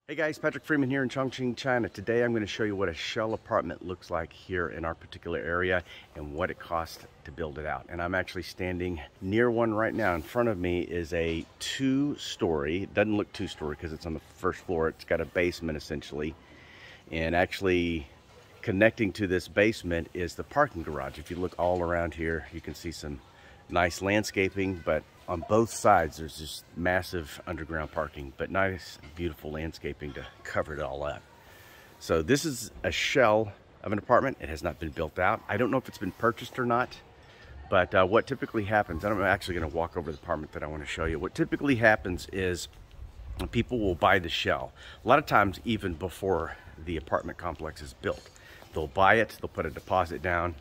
Hey guys, Patrick Freeman here in Chongqing, China. Today I'm going to show you what a shell apartment looks like here in our particular area and what it costs to build it out. And I'm actually standing near one right now. In front of me is a two-story. It doesn't look two-story because it's on the first floor. It's got a basement essentially. And actually connecting to this basement is the parking garage. If you look all around here, you can see some nice landscaping, but on both sides there's just massive underground parking, but nice beautiful landscaping to cover it all up. So this is a shell of an apartment. It has not been built out. I don't know if it's been purchased or not, but what typically happens, and I'm actually going to walk over the apartment that I want to show you. What typically happens is people will buy the shell a lot of times even before the apartment complex is built. They'll buy it, they'll put a deposit down.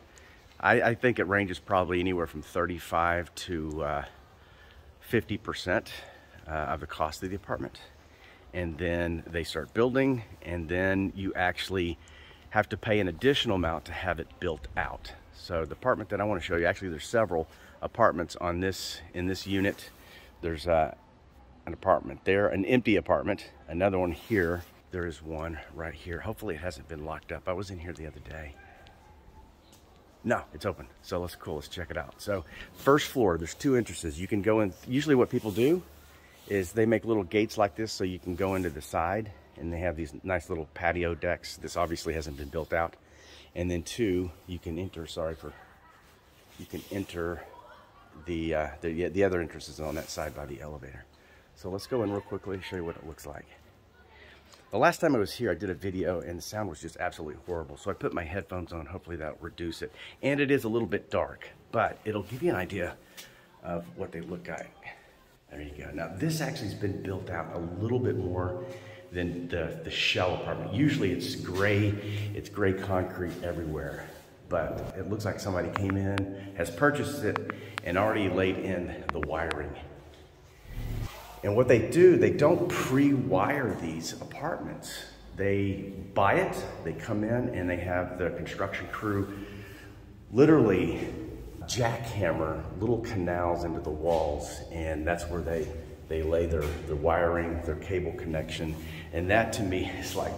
I think it ranges probably anywhere from 35 to 50% of the cost of the apartment. And then they start building, and then you actually have to pay an additional amount to have it built out. So the apartment that I want to show you, actually there's several apartments in this unit. There's an apartment there, an empty apartment, another one here. There is one right here. Hopefully it hasn't been locked up. I was in here the other day. No, it's open. So let's check it out. So first floor, there's two entrances. You can go in. Usually what people do is they make little gates like this so you can go into the side, and they have these nice little patio decks. This obviously hasn't been built out. And then two, you can enter, you can enter the other entrances on that side by the elevator. So let's go in real quickly, show you what it looks like. The last time I was here, I did a video and the sound was just absolutely horrible. So I put my headphones on, hopefully that'll reduce it. And it is a little bit dark, but it'll give you an idea of what they look like. There you go. Now this actually has been built out a little bit more than the shell apartment. Usually it's gray concrete everywhere. But it looks like somebody came in, has purchased it, and already laid in the wiring. And what they do, they don't pre-wire these apartments. They buy it, they come in, and they have the construction crew literally jackhammer little canals into the walls, and that's where they lay their wiring, their cable connection. And that to me is like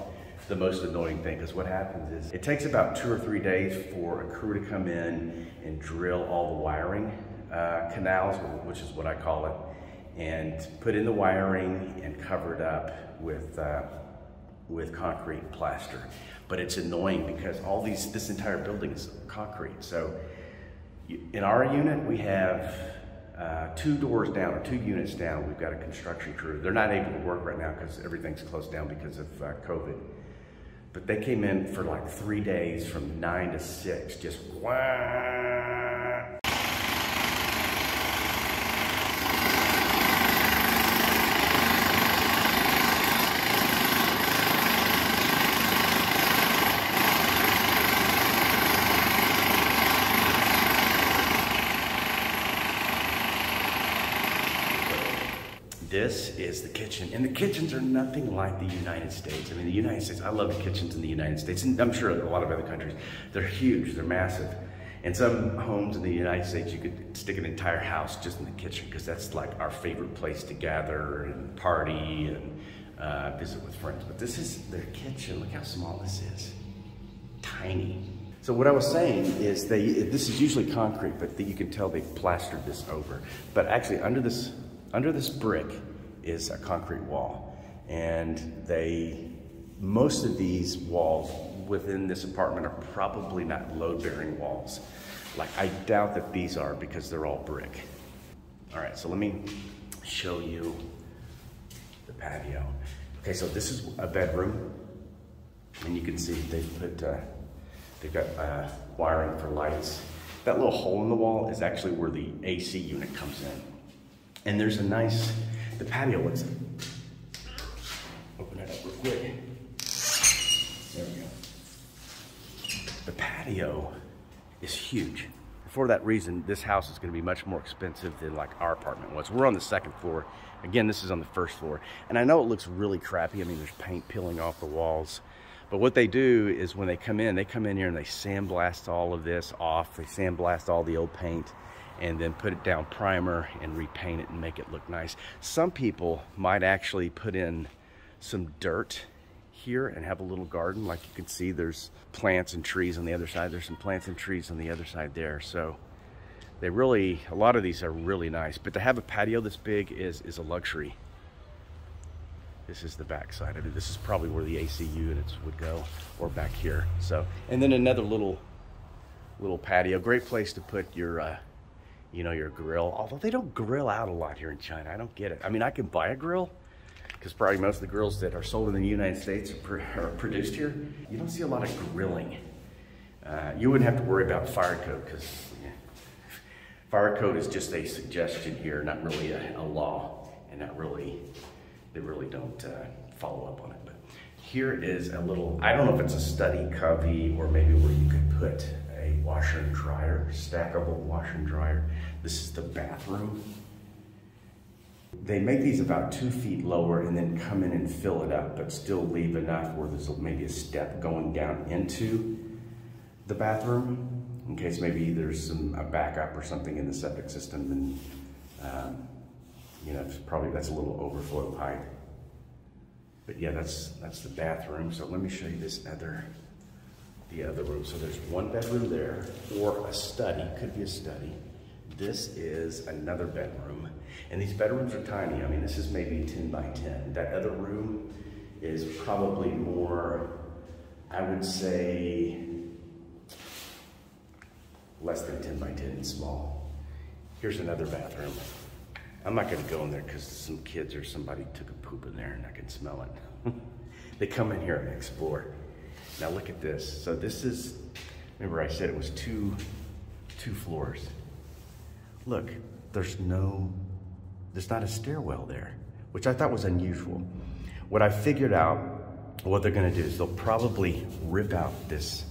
the most annoying thing, because what happens is it takes about 2 or 3 days for a crew to come in and drill all the wiring canals, which is what I call it, and put in the wiring and cover it up with concrete and plaster. But it's annoying because this entire building is concrete. So in our unit, we have 2 doors down, or 2 units down, we've got a construction crew. They're not able to work right now because everything's closed down because of COVID. But they came in for like 3 days from 9 to 6, just wah. This is the kitchen, and the kitchens are nothing like the United States. I mean, the United States, I love the kitchens in the United States, and I'm sure a lot of other countries. They're huge, they're massive. And some homes in the United States, you could stick an entire house just in the kitchen, because that's like our favorite place to gather and party and visit with friends. But this is their kitchen. Look how small this is. Tiny. So what I was saying is this is usually concrete, but you can tell they've plastered this over. But actually under this brick is a concrete wall, and most of these walls within this apartment are probably not load-bearing walls. Like, I doubt that these are, because they're all brick. All right, so let me show you the patio. Okay, so this is a bedroom, and you can see they've got wiring for lights. That little hole in the wall is actually where the AC unit comes in. And there's the patio looks, open it up real quick. There we go. The patio is huge. For that reason, this house is gonna be much more expensive than like our apartment was. We're on the 2nd floor. Again, this is on the 1st floor. And I know it looks really crappy. I mean, there's paint peeling off the walls. But what they do is when they come in here and they sandblast all of this off. They sandblast all the old paint, and then put it down primer and repaint it and make it look nice. Some people might actually put in some dirt here and have a little garden. Like you can see, there's plants and trees on the other side. There's some plants and trees on the other side there. So they really, a lot of these are really nice, but to have a patio this big is a luxury. This is the back side of it. This is probably where the AC units would go, or back here. So, and then another little patio. Great place to put your, you know, your grill. Although they don't grill out a lot here in China. I don't get it. I mean, I can buy a grill, because probably most of the grills that are sold in the United States are produced here. You don't see a lot of grilling. You wouldn't have to worry about fire code, because fire code is just a suggestion here, not really a law, and not really, they really don't follow up on it. But here is a little, I don't know if it's a study cubby or maybe where you could put a washer and dryer, stackable washer and dryer. This is the bathroom. They make these about 2 feet lower and then come in and fill it up, but still leave enough where there's maybe a step going down into the bathroom in case maybe there's a backup or something in the septic system, and you know, that's a little overflow pipe. But yeah, that's the bathroom. So let me show you the other room. So there's one bedroom there, or a study, could be a study. This is another bedroom, and these bedrooms are tiny. I mean, this is maybe 10 by 10. That other room is probably more, I would say, less than 10 by 10, small. Here's another bathroom. I'm not gonna go in there because some kids or somebody took a poop in there and I can smell it. They come in here and explore. Now look at this. So this is, remember I said it was two floors. Look, there's not a stairwell there, which I thought was unusual. What I figured out, what they're gonna do is they'll probably rip out this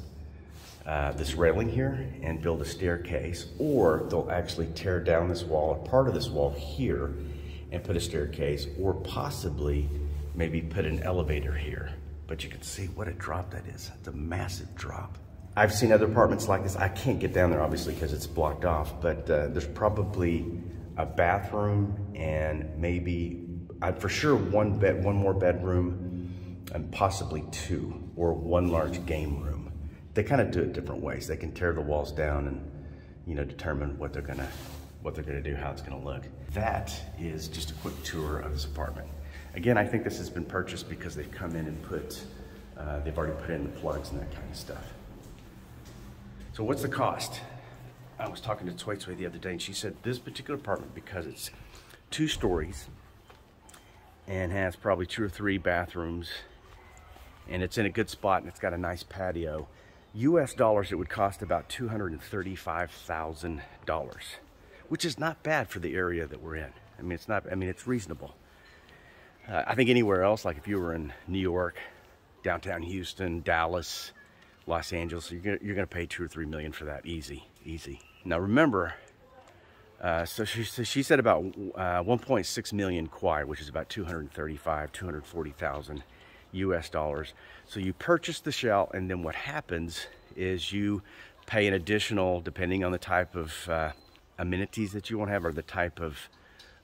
railing here and build a staircase, or they'll actually tear down this wall, or part of this wall here, and put a staircase, or possibly maybe put an elevator here. But you can see what a drop that is. It's a massive drop. I've seen other apartments like this. I can't get down there obviously because it's blocked off, but there's probably a bathroom and maybe, for sure one more bedroom, and possibly 2, or 1 large game room. They kind of do it different ways. They can tear the walls down and, you know, determine what they're gonna do, how it's gonna look. That is just a quick tour of this apartment. Again, I think this has been purchased because they've come in and they've already put in the plugs and that kind of stuff. So what's the cost? I was talking to Tsui Tsui the other day, and she said this particular apartment, because it's 2 stories and has probably 2 or 3 bathrooms, and it's in a good spot and it's got a nice patio, US dollars, it would cost about $235,000, which is not bad for the area that we're in. I mean, it's reasonable. I think anywhere else, like if you were in New York, downtown Houston, Dallas, Los Angeles, you're gonna pay 2 or 3 million for that, easy. Now remember, so she said about 1.6 million kwai, which is about 240,000 US dollars. So you purchase the shell, and then what happens is you pay an additional, depending on the type of amenities that you want to have, or the type of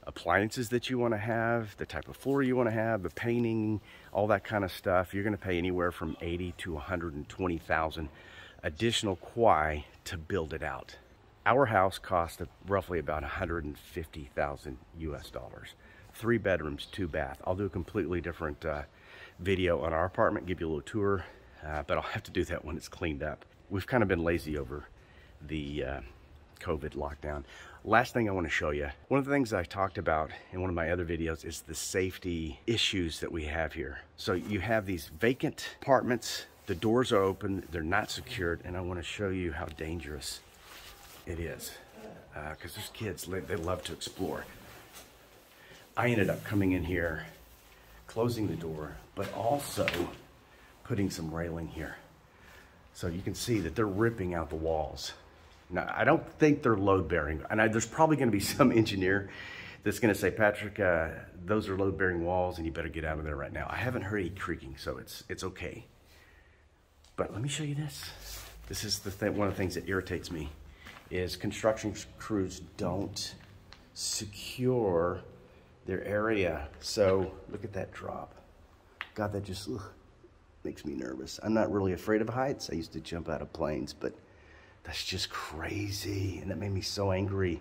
appliances that you want to have, the type of floor you want to have, the painting, all that kind of stuff. You're going to pay anywhere from 80 to 120,000 additional kwai to build it out. Our house cost roughly about 150,000 US dollars. 3 bedrooms, 2 bath. I'll do a completely different video on our apartment, give you a little tour, but I'll have to do that when it's cleaned up. We've kind of been lazy over the COVID lockdown. Last thing I want to show you, one of the things I talked about in one of my other videos is the safety issues that we have here. So you have these vacant apartments, the doors are open, they're not secured, and I want to show you how dangerous it is, because there's kids, they love to explore. I ended up coming in here, closing the door, but also putting some railing here. So you can see that they're ripping out the walls. Now, I don't think they're load bearing, and there's probably gonna be some engineer that's gonna say, Patrick, those are load bearing walls and you better get out of there right now. I haven't heard any creaking, so it's okay. But let me show you this. This is the thing, one of the things that irritates me, is construction crews don't secure their area. So look at that drop. God, that just makes me nervous. I'm not really afraid of heights. I used to jump out of planes, but that's just crazy. And that made me so angry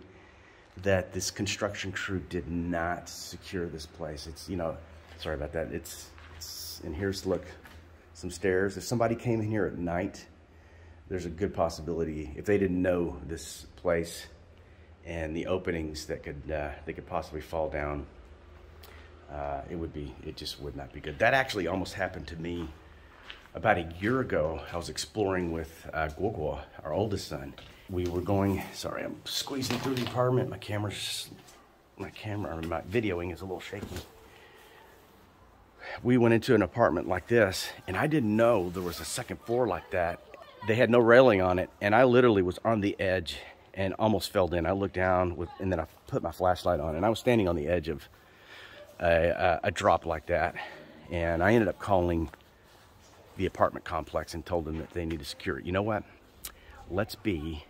that this construction crew did not secure this place. It's, you know, sorry about that. And here's, look, some stairs. If somebody came in here at night, there's a good possibility, if they didn't know this place and the openings that they could possibly fall down, it just would not be good. That actually almost happened to me about a year ago. I was exploring with Guoguo, our oldest son. We were going, sorry, I'm squeezing through the apartment. My videoing is a little shaky. We went into an apartment like this, and I didn't know there was a second floor like that. They had no railing on it, and I literally was on the edge and almost fell in. I looked down, and then I put my flashlight on, and I was standing on the edge of a drop like that. And I ended up calling the apartment complex and told them that they need to secure it. You know what? Let's be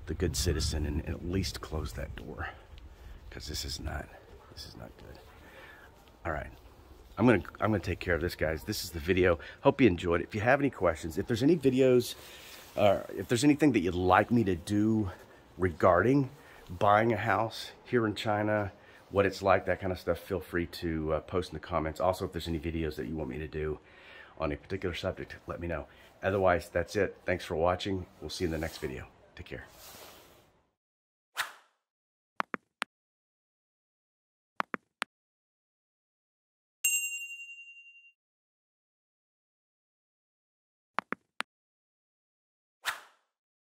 the good citizen and at least close that door, because this is not good. All right. I'm gonna take care of this, guys. This is the video. Hope you enjoyed it. If you have any questions, if there's any videos, if there's anything that you'd like me to do regarding buying a house here in China, what it's like, that kind of stuff, feel free to post in the comments. Also, if there's any videos that you want me to do on a particular subject, let me know. Otherwise, that's it. Thanks for watching. We'll see you in the next video. Take care.